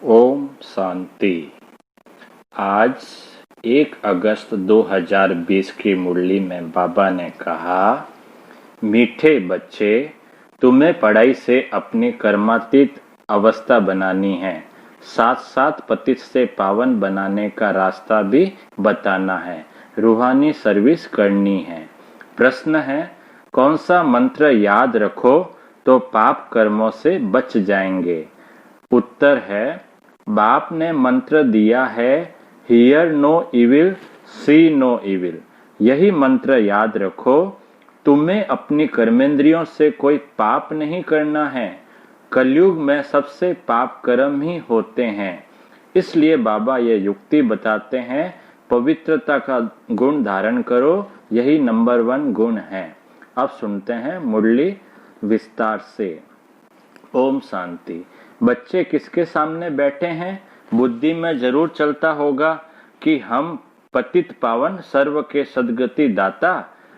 ओम शांति। आज 1 अगस्त 2020 की मुरली में बाबा ने कहा, मीठे बच्चे, तुम्हें पढ़ाई से अपनी कर्मातीत अवस्था बनानी है, साथ साथ पतित से पावन बनाने का रास्ता भी बताना है, रूहानी सर्विस करनी है। प्रश्न है, कौन सा मंत्र याद रखो तो पाप कर्मों से बच जाएंगे? उत्तर है, बाप ने मंत्र दिया है, hear no evil, see no evil. यही मंत्र याद रखो। तुम्हें अपनी कर्मेंद्रियों से कोई पाप नहीं करना है। कलयुग में सबसे पाप कर्म ही होते हैं। इसलिए बाबा ये युक्ति बताते हैं, पवित्रता का गुण धारण करो, यही नंबर 1 गुण है। अब सुनते हैं मुरली विस्तार से। ओम शांति। बच्चे किसके सामने बैठे हैं? बुद्धि में जरूर चलता होगा कि हम पतित पावन सर्व के सद्गति दाता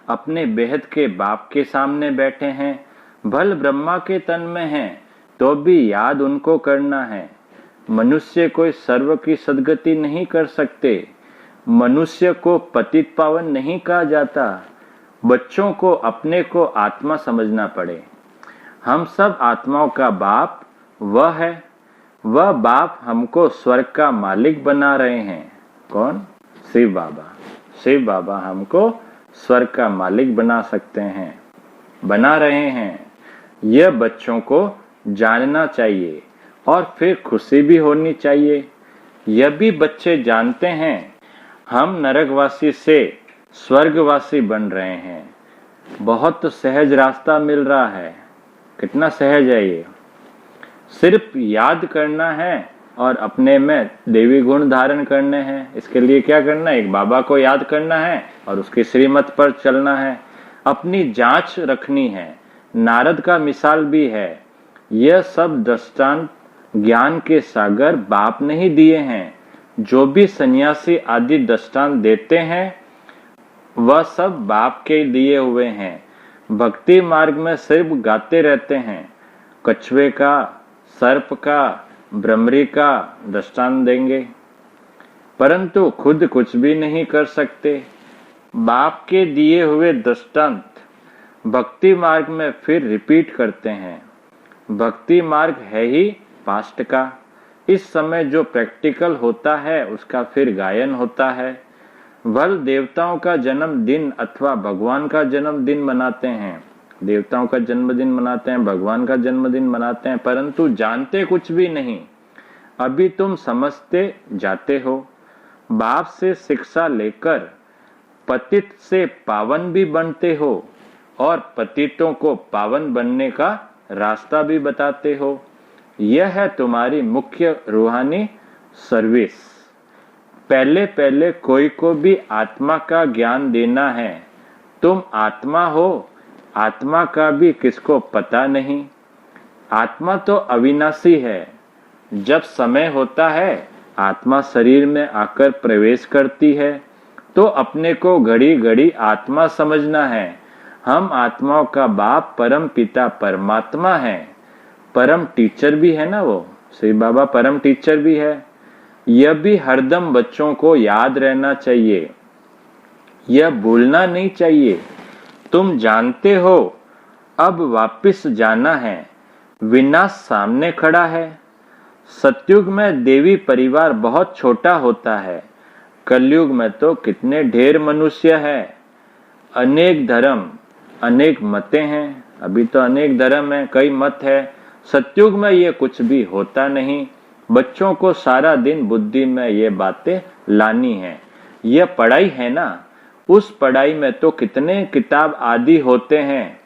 अपने बेहद के बाप के सामने बैठे हैं। भल ब्रह्मा के तन में हैं, तो भी याद उनको करना है। मनुष्य कोई सर्व की सद्गति नहीं कर सकते। मनुष्य को पतित पावन नहीं कहा जाता। बच्चों को अपने को आत्मा समझना पड़े। हम सब आत्माओं का बाप वह है। वह बाप हमको स्वर्ग का मालिक बना रहे हैं। कौन? शिव बाबा। शिव बाबा हमको स्वर्ग का मालिक बना सकते हैं, बना रहे हैं। यह बच्चों को जानना चाहिए और फिर खुशी भी होनी चाहिए। यह भी बच्चे जानते हैं, हम नरकवासी से स्वर्गवासी बन रहे हैं। बहुत सहज रास्ता मिल रहा है। कितना सहज है ये। सिर्फ याद करना है और अपने में देवी गुण धारण करने हैं। इसके लिए क्या करना है? एक बाबा को याद करना है और उसकी श्रीमत पर चलना है। अपनी जांच रखनी है। नारद का मिसाल भी है। यह सब दृष्टांत ज्ञान के सागर बाप नहीं दिए हैं। जो भी सन्यासी आदि दृष्टांत देते हैं वह सब बाप के दिए हुए हैं। भक्ति मार्ग में सिर्फ गाते रहते हैं। कछुए का, सर्प का, भ्रमरी का दृष्टांत देंगे, परंतु खुद कुछ भी नहीं कर सकते। बाप के दिए हुए दृष्टांत भक्ति मार्ग में फिर रिपीट करते हैं। भक्ति मार्ग है ही पास्ट का। इस समय जो प्रैक्टिकल होता है उसका फिर गायन होता है। भल देवताओं का जन्मदिन अथवा भगवान का जन्मदिन मनाते हैं। देवताओं का जन्मदिन मनाते हैं, भगवान का जन्मदिन मनाते हैं, परंतु जानते कुछ भी नहीं। अभी तुम समझते जाते हो। बाप से शिक्षा लेकर पतित से पावन भी बनते हो और पतितों को पावन बनने का रास्ता भी बताते हो। यह है तुम्हारी मुख्य रूहानी सर्विस। पहले पहले कोई को भी आत्मा का ज्ञान देना है। तुम आत्मा हो, आत्मा का भी किसको पता नहीं। आत्मा तो अविनाशी है। जब समय होता है आत्मा शरीर में आकर प्रवेश करती है, तो अपने को घड़ी घड़ी आत्मा समझना है। हम आत्माओं का बाप परम पिता परमात्मा है। परम टीचर भी है ना वो। शिव बाबा परम टीचर भी है। यह भी हरदम बच्चों को याद रहना चाहिए। यह भूलना नहीं चाहिए। तुम जानते हो अब वापिस जाना है। विनाश सामने खड़ा है। सतयुग में देवी परिवार बहुत छोटा होता है। कलयुग में तो कितने ढेर मनुष्य है। अनेक धर्म, अनेक मतें हैं। अभी तो अनेक धर्म है, कई मत है। सतयुग में ये कुछ भी होता नहीं। बच्चों को सारा दिन बुद्धि में ये बातें लानी है। यह पढ़ाई है ना, उस पढ़ाई में तो कितने किताब आदि होते हैं।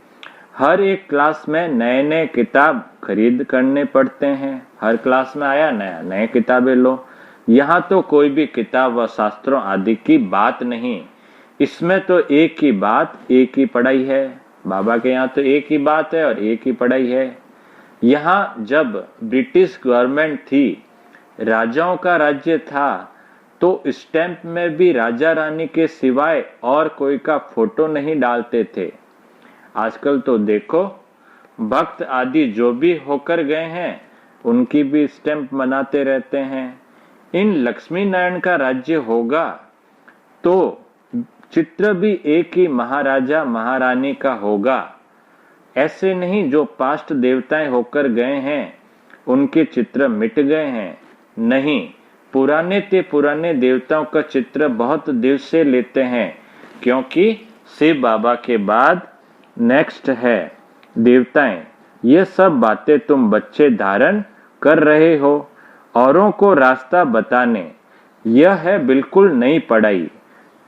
हर एक क्लास में नए नए किताब खरीद करने पड़ते हैं। हर क्लास में आया नया, नए किताबें लो। यहाँ तो कोई भी किताब व शास्त्रों आदि की बात नहीं। इसमें तो एक ही बात, एक ही पढ़ाई है। बाबा के यहाँ तो एक ही बात है और एक ही पढ़ाई है। यहाँ जब ब्रिटिश गवर्नमेंट थी, राजाओं का राज्य था, तो स्टैंप में भी राजा रानी के सिवाय और कोई का फोटो नहीं डालते थे। आजकल तो देखो, भक्त आदि जो भी होकर गए हैं उनकी भी स्टैंप मनाते रहते हैं। इन लक्ष्मी नारायण का राज्य होगा तो चित्र भी एक ही महाराजा महारानी का होगा। ऐसे नहीं जो पास्ट देवताएं होकर गए हैं उनके चित्र मिट गए हैं। नहीं, पुराने देवताओं का चित्र बहुत दिल से लेते हैं, क्योंकि शिव बाबा के बाद नेक्स्ट है देवताएं। ये सब बातें तुम बच्चे धारण कर रहे हो औरों को रास्ता बताने। यह है बिल्कुल नई पढ़ाई।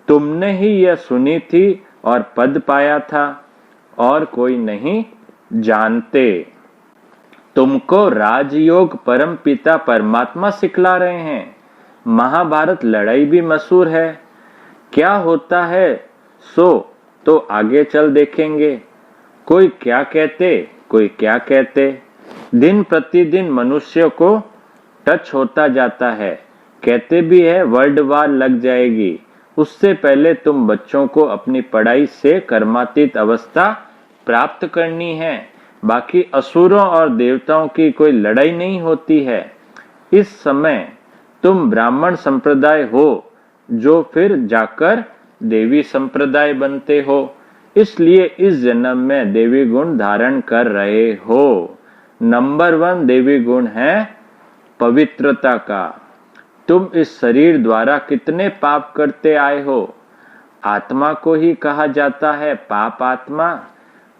तुमने ही यह सुनी थी और पद पाया था, और कोई नहीं जानते। तुमको राजयोग परम पिता परमात्मा सिखला रहे हैं। महाभारत लड़ाई भी मशहूर है। क्या होता है सो तो आगे चल देखेंगे। कोई क्या कहते, कोई क्या कहते। दिन प्रतिदिन मनुष्य को टच होता जाता है। कहते भी है वर्ल्ड वार लग जाएगी। उससे पहले तुम बच्चों को अपनी पढ़ाई से कर्मातीत अवस्था प्राप्त करनी है। बाकी असुरों और देवताओं की कोई लड़ाई नहीं होती है। इस समय तुम ब्राह्मण संप्रदाय हो, जो फिर जाकर देवी संप्रदाय बनते हो। इसलिए इस जन्म में देवी गुण धारण कर रहे हो। नंबर 1 देवी गुण है पवित्रता का। तुम इस शरीर द्वारा कितने पाप करते आए हो। आत्मा को ही कहा जाता है पाप आत्मा।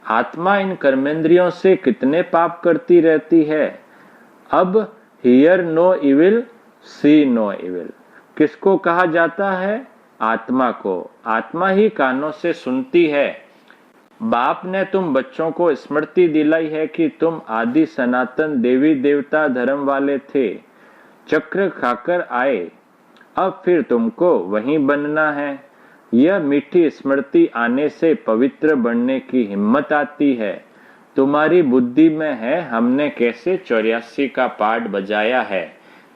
आत्मा इन कर्मेंद्रियों से कितने पाप करती रहती है। अब hear no evil, see no evil किसको कहा जाता है? आत्मा को। आत्मा ही कानों से सुनती है। बाप ने तुम बच्चों को स्मृति दिलाई है कि तुम आदि सनातन देवी देवता धर्म वाले थे। चक्र खाकर आए, अब फिर तुमको वहीं बनना है। यह मीठी स्मृति आने से पवित्र बनने की हिम्मत आती है। तुम्हारी बुद्धि में है हमने कैसे 84 का पाठ बजाया है।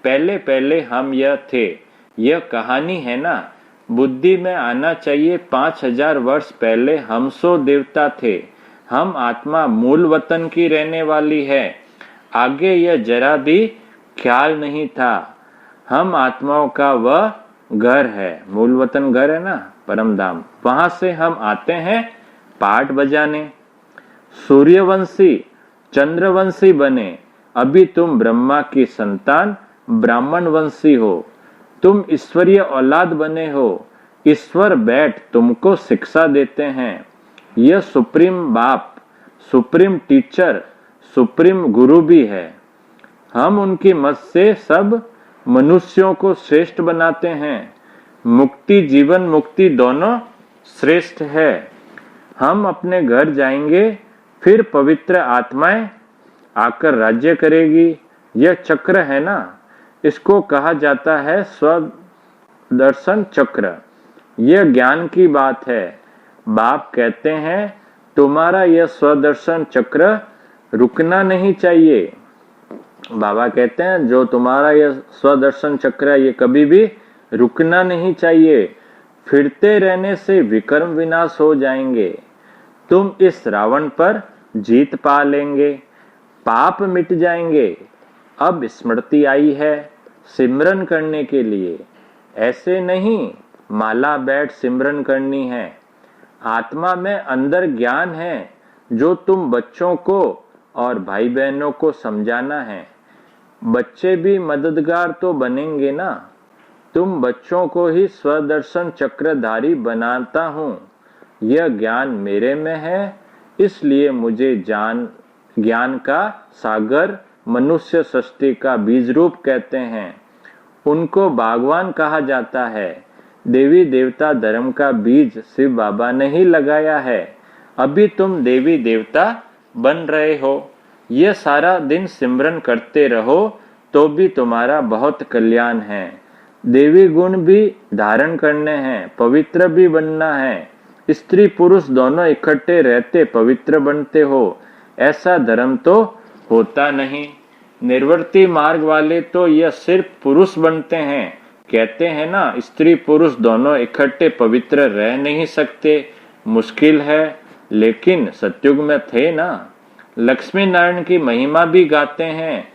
पहले पहले हम यह थे। यह कहानी है ना। बुद्धि में आना चाहिए 5000 वर्ष पहले हम 100 देवता थे। हम आत्मा मूल वतन की रहने वाली है। आगे यह जरा भी ख्याल नहीं था। हम आत्माओं का वह घर है। मूल वतन घर है ना, परम धाम। वहां से हम आते हैं पाठ बजाने। सूर्यवंशी चंद्रवंशी बने। अभी तुम ब्रह्मा की संतान ब्राह्मण वंशी हो। तुम ईश्वरीय औलाद बने हो। ईश्वर बैठ तुमको शिक्षा देते हैं। यह सुप्रीम बाप, सुप्रीम टीचर, सुप्रीम गुरु भी है। हम उनकी मत से सब मनुष्यों को श्रेष्ठ बनाते हैं। मुक्ति जीवन मुक्ति दोनों श्रेष्ठ है। हम अपने घर जाएंगे, फिर पवित्र आत्माएं आकर राज्य करेगी। यह चक्र है ना, इसको कहा जाता है स्वदर्शन चक्र। यह ज्ञान की बात है। बाप कहते हैं तुम्हारा यह स्वदर्शन चक्र रुकना नहीं चाहिए। बाबा कहते हैं जो तुम्हारा यह स्वदर्शन चक्र है ये कभी भी रुकना नहीं चाहिए। फिरते रहने से विकर्म विनाश हो जाएंगे। तुम इस रावण पर जीत पा लेंगे। पाप मिट जाएंगे। अब स्मृति आई है सिमरन करने के लिए। ऐसे नहीं माला बैठ सिमरन करनी है। आत्मा में अंदर ज्ञान है जो तुम बच्चों को और भाई बहनों को समझाना है। बच्चे भी मददगार तो बनेंगे ना। तुम बच्चों को ही स्वदर्शन चक्रधारी बनाता हूँ। यह ज्ञान मेरे में है, इसलिए मुझे ज्ञान का सागर मनुष्य सृष्टि का बीज रूप कहते हैं। उनको भगवान कहा जाता है। देवी देवता धर्म का बीज शिव बाबा ने ही लगाया है। अभी तुम देवी देवता बन रहे हो। यह सारा दिन सिमरन करते रहो तो भी तुम्हारा बहुत कल्याण है। देवी गुण भी धारण करने हैं, पवित्र भी बनना है। स्त्री पुरुष दोनों इकट्ठे रहते पवित्र बनते हो। ऐसा धर्म तो होता नहीं। निर्वर्ती मार्ग वाले तो यह सिर्फ पुरुष बनते हैं। कहते हैं ना स्त्री पुरुष दोनों इकट्ठे पवित्र रह नहीं सकते, मुश्किल है। लेकिन सतयुग में थे ना। लक्ष्मी नारायण की महिमा भी गाते हैं।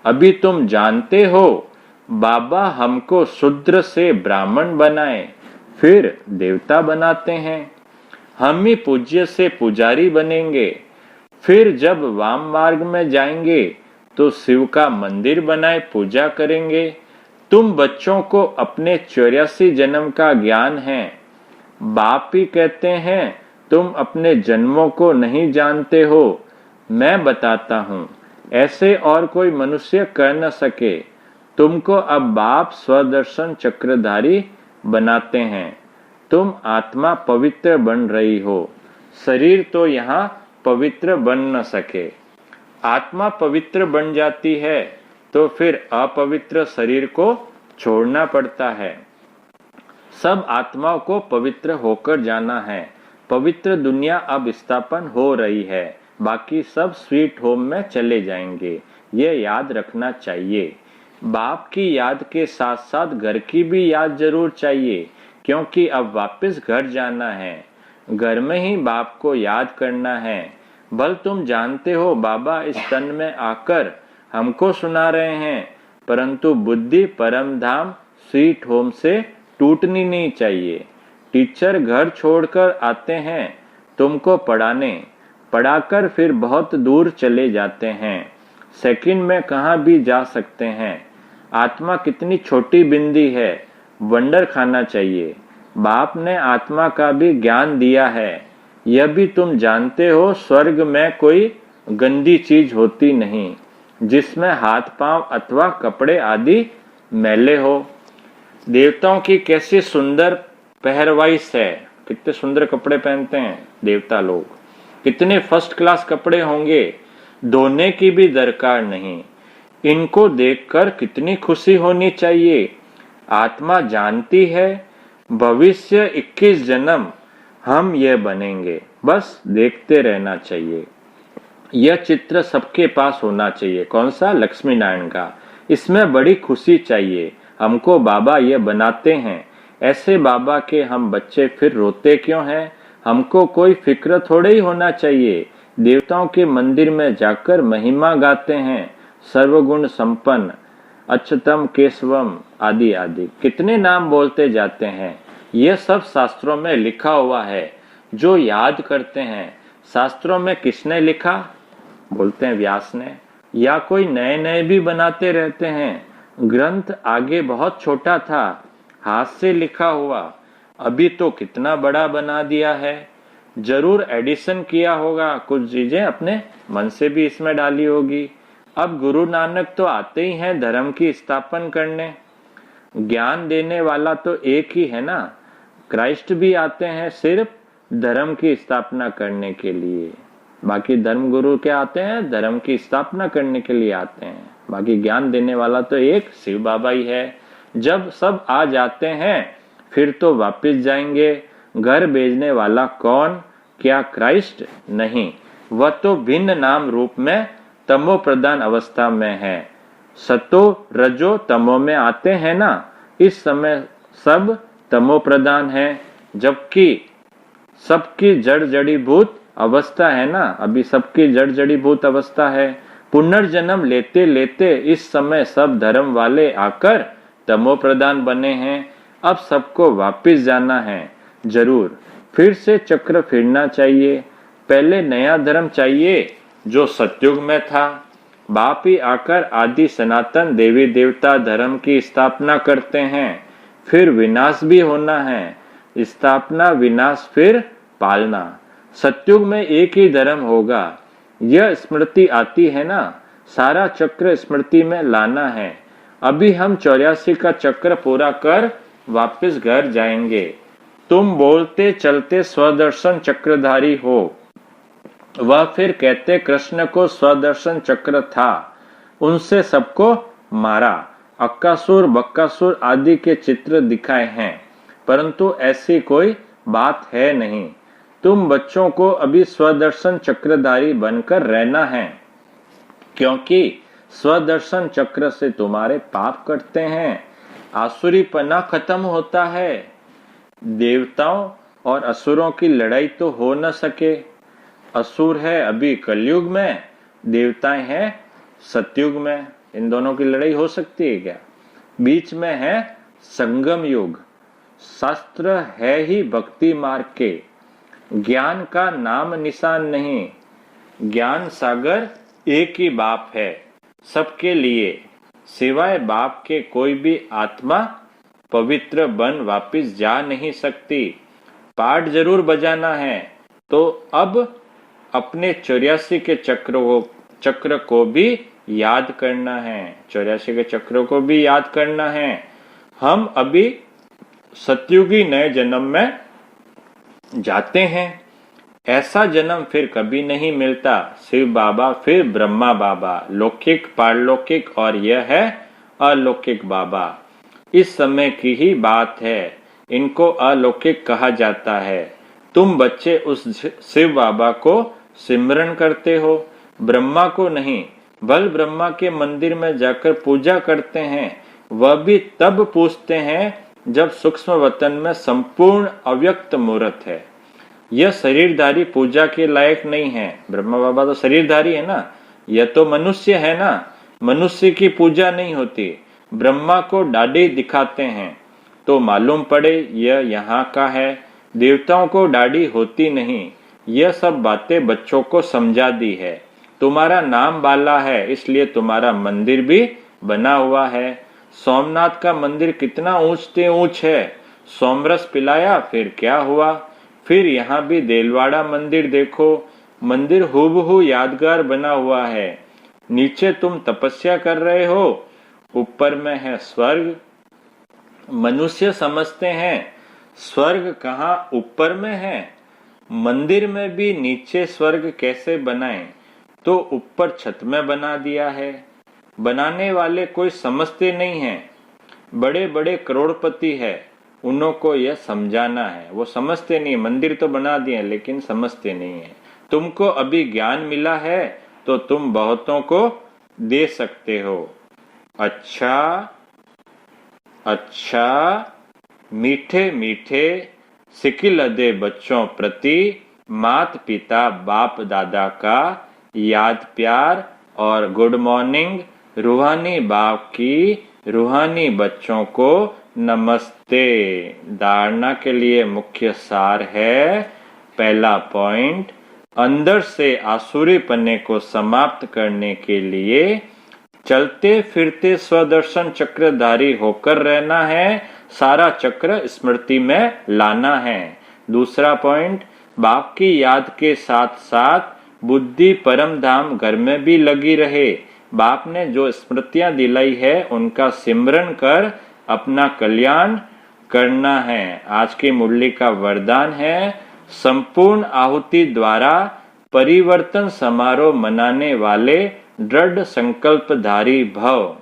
अभी तुम जानते हो बाबा हमको शूद्र से ब्राह्मण बनाए, फिर देवता बनाते हैं। हम ही पूज्य से पुजारी बनेंगे, फिर जब वाम मार्ग में जाएंगे तो शिव का मंदिर बनाए पूजा करेंगे। तुम बच्चों को अपने 84 जन्म का ज्ञान है। बाप ही कहते हैं तुम अपने जन्मों को नहीं जानते हो, मैं बताता हूं, ऐसे और कोई मनुष्य कर न सके। तुमको अब बाप स्वदर्शन चक्रधारी बनाते हैं। तुम आत्मा पवित्र बन रही हो, शरीर तो यहाँ पवित्र बन न सके। आत्मा पवित्र बन जाती है तो फिर अपवित्र शरीर को छोड़ना पड़ता है। सब आत्माओं को पवित्र होकर जाना है। पवित्र दुनिया अब स्थापन हो रही है, बाकी सब स्वीट होम में चले जाएंगे, ये याद रखना चाहिए। बाप की याद के साथ साथ घर की भी याद जरूर चाहिए, क्योंकि अब वापस घर जाना है। घर में ही बाप को याद करना है। भल तुम जानते हो बाबा इस तन में आकर हमको सुना रहे हैं, परंतु बुद्धि परम धाम स्वीट होम से टूटनी नहीं चाहिए। टीचर घर छोड़कर आते हैं तुमको पढ़ाने, पढ़ाकर फिर बहुत दूर चले जाते हैं। सेकंड में कहाँ भी जा सकते हैं। आत्मा कितनी छोटी बिंदी है, वंडर खाना चाहिए। बाप ने आत्मा का भी ज्ञान दिया है। यह भी तुम जानते हो स्वर्ग में कोई गंदी चीज होती नहीं, जिसमें हाथ पांव अथवा कपड़े आदि मैले हो। देवताओं की कैसी सुंदर पहरवाइश है, कितने सुंदर कपड़े पहनते हैं देवता लोग, कितने फर्स्ट क्लास कपड़े होंगे, धोने की भी दरकार नहीं। इनको देखकर कितनी खुशी होनी चाहिए। आत्मा जानती है भविष्य 21 जन्म हम ये बनेंगे, बस देखते रहना चाहिए। यह चित्र सबके पास होना चाहिए। कौन सा? लक्ष्मी नारायण का। इसमें बड़ी खुशी चाहिए। हमको बाबा ये बनाते हैं। ऐसे बाबा के हम बच्चे फिर रोते क्यों हैं? हमको कोई फिक्र थोड़े ही होना चाहिए। देवताओं के मंदिर में जाकर महिमा गाते हैं, सर्वगुण संपन्न, अच्युतम केशवम आदि आदि कितने नाम बोलते जाते हैं। यह सब शास्त्रों में लिखा हुआ है, जो याद करते हैं। शास्त्रों में किसने लिखा? बोलते हैं व्यास ने, या कोई नए नए भी बनाते रहते हैं। ग्रंथ आगे बहुत छोटा था, हाथ से लिखा हुआ, अभी तो कितना बड़ा बना दिया है। जरूर एडिशन किया होगा, कुछ चीजें अपने मन से भी इसमें डाली होगी। अब गुरु नानक तो आते ही हैं धर्म की स्थापना करने। ज्ञान देने वाला तो एक ही है ना। क्राइस्ट भी आते हैं सिर्फ धर्म की स्थापना करने के लिए। बाकी धर्म गुरु क्या आते हैं? धर्म की स्थापना करने के लिए आते हैं। बाकी ज्ञान देने वाला तो एक शिव बाबा ही है। जब सब आ जाते हैं फिर तो वापस जाएंगे। घर भेजने वाला कौन? क्या क्राइस्ट? नहीं, वह तो भिन्न नाम रूप में तमो प्रधान अवस्था में है। सतो रजो तमो में आते हैं ना, इस समय सब तमो प्रधान है, जबकि सबकी जड़ जड़ीभूत अवस्था है ना, अभी सबकी जड़ जड़ीभूत अवस्था है। पुनर्जन्म लेते लेते इस समय सब धर्म वाले आकर तमो प्रधान बने हैं। अब सबको वापस जाना है जरूर, फिर से चक्र फिरना चाहिए। पहले नया धर्म चाहिए जो सतयुग में था। बाप ही आकर आदि सनातन देवी देवता धर्म की स्थापना करते हैं। फिर विनाश भी होना है, स्थापना विनाश फिर पालना। सतयुग में एक ही धर्म होगा, यह स्मृति आती है ना। सारा चक्र स्मृति में लाना है। अभी हम 84 का चक्र पूरा कर वापस घर जाएंगे। तुम बोलते चलते स्वदर्शन चक्रधारी हो। वह फिर कहते कृष्ण को स्वदर्शन चक्र था, उनसे सबको मारा। अक्कासुर बक्कासुर आदि के चित्र दिखाए हैं, परंतु ऐसी कोई बात है नहीं। तुम बच्चों को अभी स्वदर्शन चक्रधारी बनकर रहना है, क्योंकि स्वदर्शन चक्र से तुम्हारे पाप कटते हैं, आसुरीपना खत्म होता है। देवताओं और असुरों की लड़ाई तो हो न सके। असुर है अभी कलयुग में, देवताएं हैं सतयुग में। इन दोनों की लड़ाई हो सकती है क्या? बीच में है संगम युग। शास्त्र है ही भक्ति मार्ग के, ज्ञान का नाम निशान नहीं। ज्ञान सागर एक ही बाप है सबके लिए, सिवाय बाप के कोई भी आत्मा पवित्र बन वापिस जा नहीं सकती। पाठ जरूर बजाना है तो अब अपने 84 के चक्र को भी याद करना है। 84 के चक्रों को भी याद करना है। हम अभी सतयुगी नए जन्म में जाते हैं। ऐसा जन्म फिर कभी नहीं मिलता। शिव बाबा फिर ब्रह्मा बाबा, लौकिक पारलौकिक और यह है अलौकिक बाबा। इस समय की ही बात है, इनको अलौकिक कहा जाता है। तुम बच्चे उस शिव बाबा को सिमरन करते हो, ब्रह्मा को नहीं। बल ब्रह्मा के मंदिर में जाकर पूजा करते हैं, वह भी तब पूछते हैं जब सूक्ष्म वतन में संपूर्ण अव्यक्त मूर्त है। यह शरीरधारी पूजा के लायक नहीं है। ब्रह्मा बाबा तो शरीरधारी है ना, यह तो मनुष्य है ना, मनुष्य की पूजा नहीं होती। ब्रह्मा को दाढ़ी दिखाते हैं तो मालूम पड़े यह यहाँ का है। देवताओं को दाढ़ी होती नहीं। यह सब बातें बच्चों को समझा दी है। तुम्हारा नाम बाला है इसलिए तुम्हारा मंदिर भी बना हुआ है। सोमनाथ का मंदिर कितना ऊंच से ऊंच है। सोमरस पिलाया फिर क्या हुआ। फिर यहाँ भी देलवाड़ा मंदिर देखो, मंदिर हूबहू यादगार बना हुआ है। नीचे तुम तपस्या कर रहे हो, ऊपर में है स्वर्ग। मनुष्य समझते हैं स्वर्ग कहाँ ऊपर में है। मंदिर में भी नीचे स्वर्ग कैसे बनाएं, तो ऊपर छत में बना दिया है। बनाने वाले कोई समझते नहीं हैं। बड़े बड़े करोड़पति है, उन्हों को यह समझाना है। वो समझते नहीं, मंदिर तो बना दिए लेकिन समझते नहीं है। तुमको अभी ज्ञान मिला है तो तुम बहुतों को दे सकते हो। अच्छा अच्छा, मीठे मीठे सिकिलदे बच्चों प्रति मात पिता बाप दादा का याद प्यार और गुड मॉर्निंग। रूहानी बाप की रूहानी बच्चों को नमस्ते। धारणा के लिए मुख्य सार है, पहला पॉइंट, अंदर से आसुरी पन्ने को समाप्त करने के लिए चलते फिरते स्वदर्शन चक्रधारी होकर रहना है। सारा चक्र स्मृति में लाना है। दूसरा पॉइंट, बाप की याद के साथ साथ बुद्धि परम धाम घर में भी लगी रहे। बाप ने जो स्मृतियां दिलाई है उनका सिमरन कर अपना कल्याण करना है। आज की मुरली का वरदान है, संपूर्ण आहुति द्वारा परिवर्तन समारोह मनाने वाले दृढ़ संकल्पधारी भव।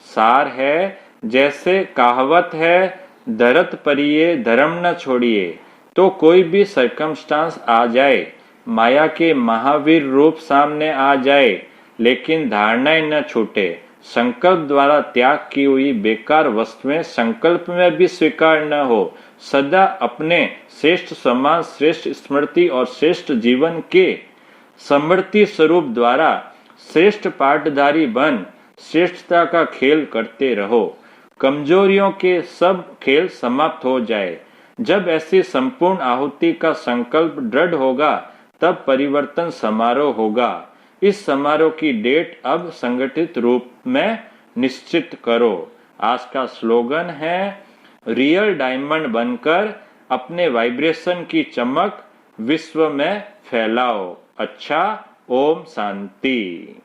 सार है, जैसे कहावत है, धरत परिये धर्म न छोड़िए। तो कोई भी सरकमस्टांस आ जाए, माया के महावीर रूप सामने आ जाए, लेकिन धारणाएं न छूटे। संकल्प द्वारा त्याग की हुई बेकार वस्तुएं संकल्प में भी स्वीकार न हो। सदा अपने श्रेष्ठ समाज, श्रेष्ठ स्मृति और श्रेष्ठ जीवन के समृद्धि स्वरूप द्वारा श्रेष्ठ पाठधारी बन श्रेष्ठता का खेल करते रहो। कमजोरियों के सब खेल समाप्त हो जाए। जब ऐसी संपूर्ण आहुति का संकल्प दृढ़ होगा तब परिवर्तन समारोह होगा। इस समारोह की डेट अब संगठित रूप में निश्चित करो। आज का स्लोगन है, रियल डायमंड बनकर अपने वाइब्रेशन की चमक विश्व में फैलाओ। अच्छा, ओम शांति।